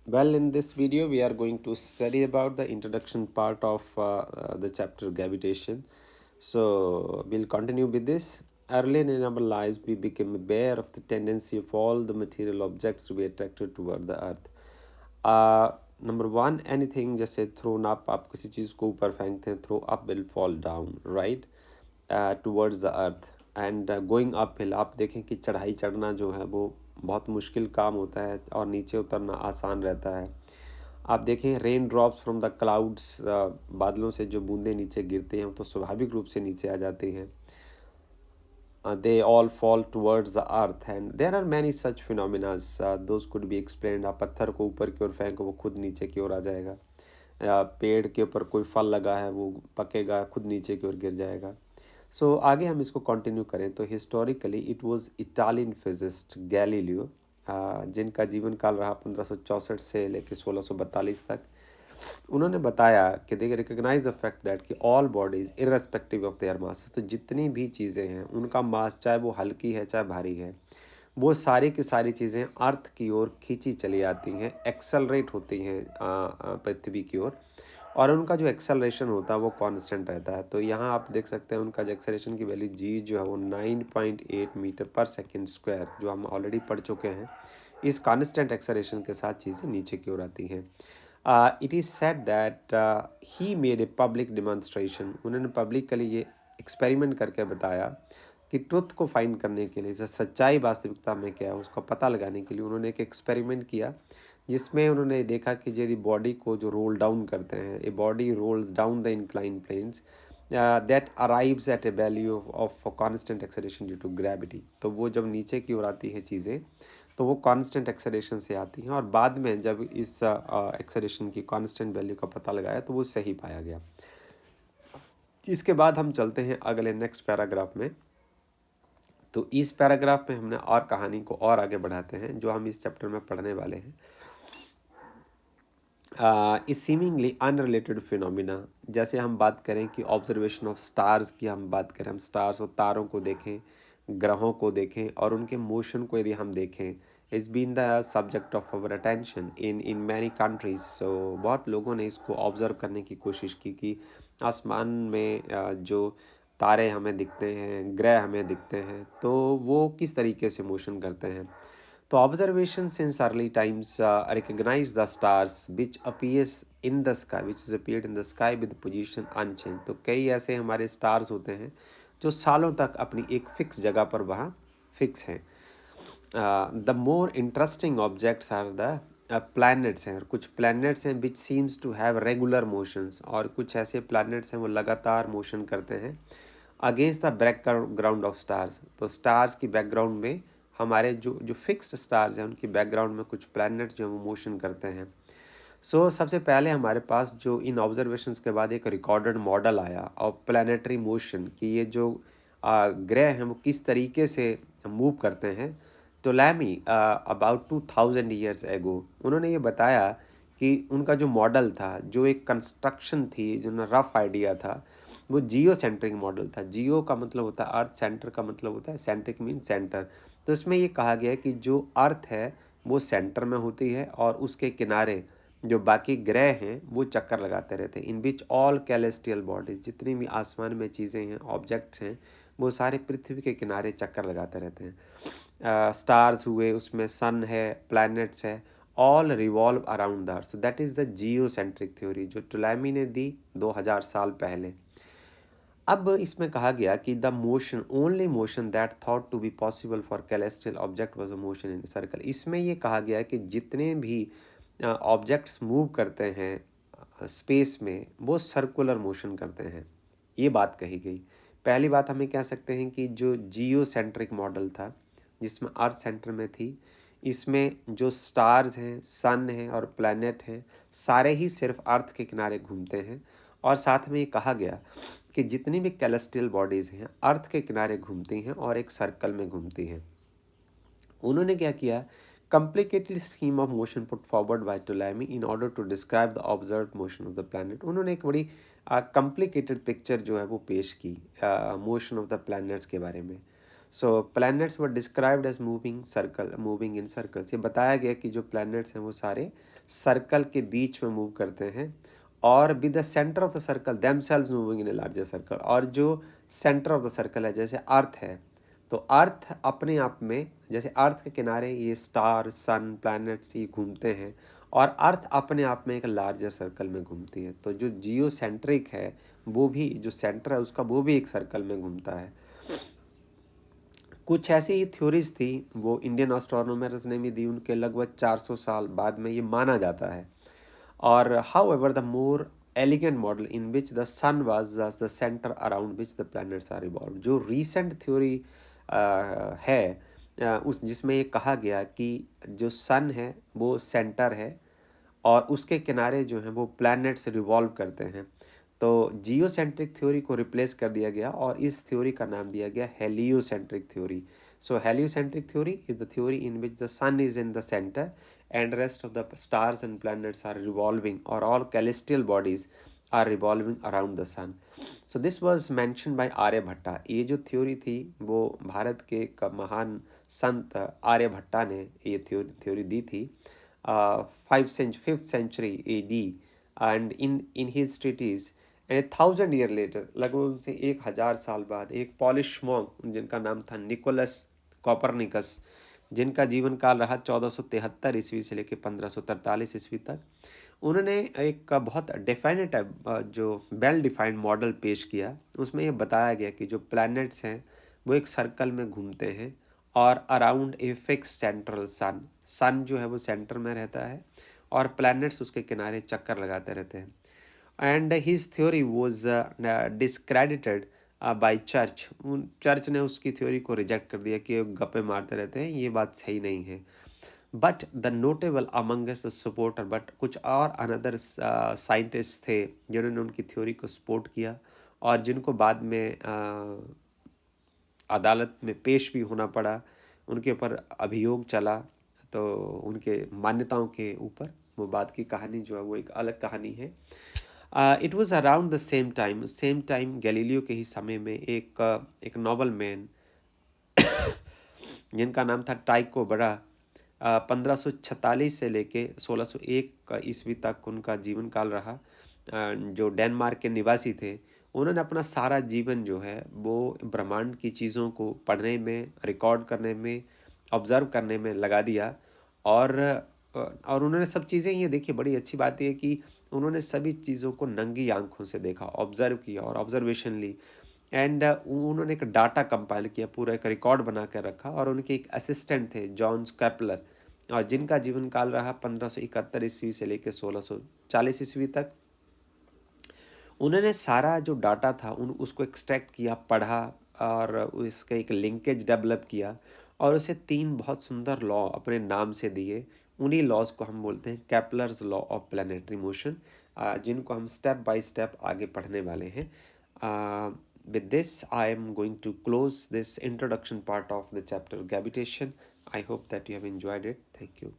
Well, in this video, we are going to study about the introduction part of the chapter gravitation. So, we'll continue with this. Early in our lives, we became aware of the tendency of all the material objects to be attracted toward the earth. Number one, anything जैसे thrown up, आप किसी चीज़ को ऊपर फेंकते हैं, throw up will fall down, right? Towards the earth and going up hill. आप देखें कि चढ़ाई चढ़ना जो है वो बहुत मुश्किल काम होता है और नीचे उतरना आसान रहता है। आप देखें rain drops from the clouds, बादलों से जो बूंदें नीचे गिरती हैं तो स्वाभाविक रूप से नीचे आ जाती हैं। They all fall towards the earth and there are many such phenomena. Those could be explained. आप पत्थर को ऊपर की ओर फेंको वो खुद नीचे की ओर आ जाएगा, या पेड़ के ऊपर कोई फल लगा है वो पकेगा खुद नीचे की ओर गिर जाएगा। आगे हम इसको कंटिन्यू करें तो historically it was Italian physicist Galileo, जिनका जीवन काल रहा 1564 से लेकर 1642 तक। उन्होंने बताया कि दे रिकग्नाइज द फैक्ट दैट कि all bodies irrespective of their mass, तो जितनी भी चीज़ें हैं उनका मास चाहे वो हल्की है चाहे भारी है, वो सारी की सारी चीज़ें अर्थ की ओर खींची चली आती हैं, एक्सेलरेट होती हैं पृथ्वी की ओर, और उनका जो एक्सेलरेशन होता है वो कांस्टेंट रहता है। तो यहाँ आप देख सकते हैं उनका जो एक्सेलरेशन की वैल्यू जी जो है वो 9.8 मीटर पर सेकेंड स्क्वायर, जो हम ऑलरेडी पढ़ चुके हैं। इस कांस्टेंट एक्सेलरेशन के साथ चीज़ें नीचे की ओर आती हैं। It is said that he made a public demonstration, उन्होंने पब्लिकली ये एक्सपेरिमेंट करके बताया कि ट्रुथ को फाइंड करने के लिए, सच्चाई वास्तविकता में क्या है उसका पता लगाने के लिए उन्होंने एक एक्सपेरिमेंट किया, जिसमें उन्होंने देखा कि यदि बॉडी को जो रोल डाउन करते हैं, a body rolls down the incline planes that arrives at a value of constant acceleration due to gravity. तो वो जब नीचे की ओर आती है चीज़ें तो वो कांस्टेंट एक्सेलरेशन से आती हैं, और बाद में जब इस एक्सेलरेशन की कांस्टेंट वैल्यू का पता लगाया तो वो सही पाया गया। इसके बाद हम चलते हैं अगले नेक्स्ट पैराग्राफ में। तो इस पैराग्राफ में हमने और कहानी को और आगे बढ़ाते हैं जो हम इस चैप्टर में पढ़ने वाले हैं। इस सीमिंगली अनरिलेटेड फिनोमिना, जैसे हम बात करें कि ऑब्जर्वेशन ऑफ स्टार्स की हम बात करें, हम स्टार्स और तारों को देखें, ग्रहों को देखें और उनके मोशन को यदि हम देखें, is been the subject of our attention in many countries. बहुत लोगों ने इसको ऑब्ज़र्व करने की कोशिश की कि आसमान में जो तारे हमें दिखते हैं, ग्रह हमें दिखते हैं, तो वो किस तरीके से मोशन करते हैं। तो observation since early times recognize the stars which appears in the sky, which is appeared in the sky with position unchange. तो कई ऐसे हमारे स्टार्स होते हैं जो सालों तक अपनी एक फिक्स जगह पर वहाँ फिक्स हैं। The more interesting objects are the planets हैं, और कुछ प्लैनेट्स हैं which seems to have regular motions, और कुछ ऐसे प्लैनेट्स हैं वो लगातार मोशन करते हैं against the background of stars. तो स्टार्स की बैकग्राउंड में हमारे जो जो फिक्स्ड स्टार्स हैं उनकी बैकग्राउंड में कुछ प्लैनेट्स जो हैं वो मोशन करते हैं। सबसे पहले हमारे पास जो इन ऑब्जर्वेशंस के बाद एक रिकॉर्डेड मॉडल आया और प्लानिटरी मोशन कि ये जो ग्रह हैं वो किस तरीके से मूव करते हैं। तो लैमी अबाउट 2000 ईयर्स एगो उन्होंने ये बताया कि उनका जो मॉडल था, जो एक कंस्ट्रक्शन थी, जो ना रफ आइडिया था, वो जियो सेंट्रिक मॉडल था। जियो का मतलब होता है अर्थ, सेंटर का मतलब होता है सेंट्रिक मीन सेंटर। तो इसमें ये कहा गया है कि जो अर्थ है वो सेंटर में होती है और उसके किनारे जो बाकी ग्रह हैं वो चक्कर लगाते रहते हैं। इन विच ऑल कैलेस्टियल बॉडीज, जितनी भी आसमान में चीज़ें हैं, ऑब्जेक्ट्स हैं, वो सारे पृथ्वी के किनारे चक्कर लगाते रहते हैं। स्टार्स हुए, उसमें सन है, प्लैनेट्स है, all revolve around the earth. So that is the Jio centric theory जो टुलैमी ने दी 2000 साल पहले। अब इसमें कहा गया कि the motion, only motion that thought to be possible for celestial object was a motion in circle. इसमें ये कहा गया है कि जितने भी ऑब्जेक्ट्स मूव करते हैं स्पेस में वो सर्कुलर मोशन करते हैं, ये बात कही गई। पहली बात हमें कह सकते हैं कि जो जियो सेंट्रिक मॉडल था जिसमें अर्थ सेंटर में थी, इसमें जो स्टार्स हैं, सन है और प्लैनेट हैं, सारे ही सिर्फ अर्थ के किनारे घूमते हैं। और साथ में ये कहा गया कि जितनी भी कैलेस्ट्रियल बॉडीज़ हैं अर्थ के किनारे घूमती हैं और एक सर्कल में घूमती हैं। उन्होंने क्या किया, complicated scheme of motion put forward by Ptolemy in order to describe the observe motion of the planet. उन्होंने एक बड़ी कॉम्प्लिकेटेड पिक्चर जो है वो पेश की मोशन ऑफ द प्लैनेट्स के बारे में। So planets were described as moving in circles. ये बताया गया कि जो प्लैनेट्स हैं वो सारे सर्कल के बीच में मूव करते हैं, और with the centre of the circle themselves moving in a larger circle. और जो सेंटर ऑफ द सर्कल है, जैसे अर्थ है, तो अर्थ अपने आप में, जैसे अर्थ के किनारे ये स्टार, सन, प्लैनेट्स ये घूमते हैं, और अर्थ अपने आप में एक लार्जर सर्कल में घूमती है। तो जो जियो सेंट्रिक है, वो भी जो सेंटर है उसका, वो भी एक सर्कल में घूमता है। कुछ ऐसी ही थ्योरीज थी, वो इंडियन एस्ट्रोनॉमर्स ने भी दी, उनके लगभग 400 साल बाद में ये माना जाता है। और however the more elegant model in which the sun was the centre around which the planets are revolve, जो रीसेंट थ्योरी है, उस जिसमें ये कहा गया कि जो सन है वो सेंटर है, और उसके किनारे जो हैं वो प्लैनेट्स रिवॉल्व करते हैं। तो जियोसेंट्रिक थ्योरी को रिप्लेस कर दिया गया, और इस थ्योरी का नाम दिया गया heliocentric theory. So heliocentric theory is the theory in which the sun is in the centre and rest of the stars and planets are revolving, or all celestial bodies are revolving around the sun. So this was mentioned by Aryabhatta. ये जो theory थी वो भारत के एक महान संत आर्यभट्टा ने ये theory दी थी, 5th century AD, and in his treatise, and 1,000 year later, लगभग उनसे 1,000 साल बाद, एक पॉलिश मॉन्क जिनका नाम था निकोलस कॉपरनिकस, जिनका जीवन काल रहा 1473 ईस्वी से लेकर 1543 ईस्वी तक, उन्होंने एक बहुत डेफिनेटिव जो वेल डिफाइंड मॉडल पेश किया। उसमें ये बताया गया कि जो प्लैनेट्स हैं वो एक सर्कल में घूमते हैं, और अराउंड ए फिक्स सेंट्रल सन, सन जो है वो सेंटर में रहता है, और प्लैनेट्स उसके किनारे चक्कर लगाते रहते हैं। And his theory was discredited by church. Church ने उसकी थ्योरी को रिजेक्ट कर दिया कि गप्पे मारते रहते हैं, ये बात सही नहीं है। But the notable amongst the supporter, but कुछ और अनदर साइंटिस्ट थे जिन्होंने उनकी थ्योरी को सपोर्ट किया, और जिनको बाद में अदालत में पेश भी होना पड़ा, उनके ऊपर अभियोग चला, तो उनके मान्यताओं के ऊपर। वो बात की कहानी जो है वो एक अलग कहानी है। It was around the same time Galileo के ही समय में एक नोबल मैन जिनका नाम था टाइको ब्रा, 1546 से लेके 1601 ईस्वी तक उनका जीवन काल रहा, जो डेनमार्क के निवासी थे। उन्होंने अपना सारा जीवन जो है वो ब्रह्मांड की चीज़ों को पढ़ने में, रिकॉर्ड करने में, ऑब्ज़र्व करने में लगा दिया। और और उन्होंने सब चीज़ें, ये देखिए बड़ी अच्छी बात ये है कि उन्होंने सभी चीज़ों को नंगी आंखों से देखा, ऑब्ज़र्व किया और ऑब्ज़र्वेशन ली। एंड उन्होंने एक डाटा कंपाइल किया, पूरा एक रिकॉर्ड बना कर रखा, और उनके एक असिस्टेंट थे जॉन कैपलर, और जिनका जीवन काल रहा 1571 ईस्वी से लेकर 1640 ईस्वी तक। उन्होंने सारा जो डाटा था उसको एक्सट्रैक्ट किया, पढ़ा, और उसका एक लिंकेज डेवलप किया, और उसे 3 बहुत सुंदर लॉ अपने नाम से दिए। उन्हीं लॉज को हम बोलते हैं Kepler's law of planetary motion, जिनको हम स्टेप बाय स्टेप आगे पढ़ने वाले हैं। With this, I am going to close this introduction part of the chapter gravitation. I hope that you have enjoyed it. Thank you.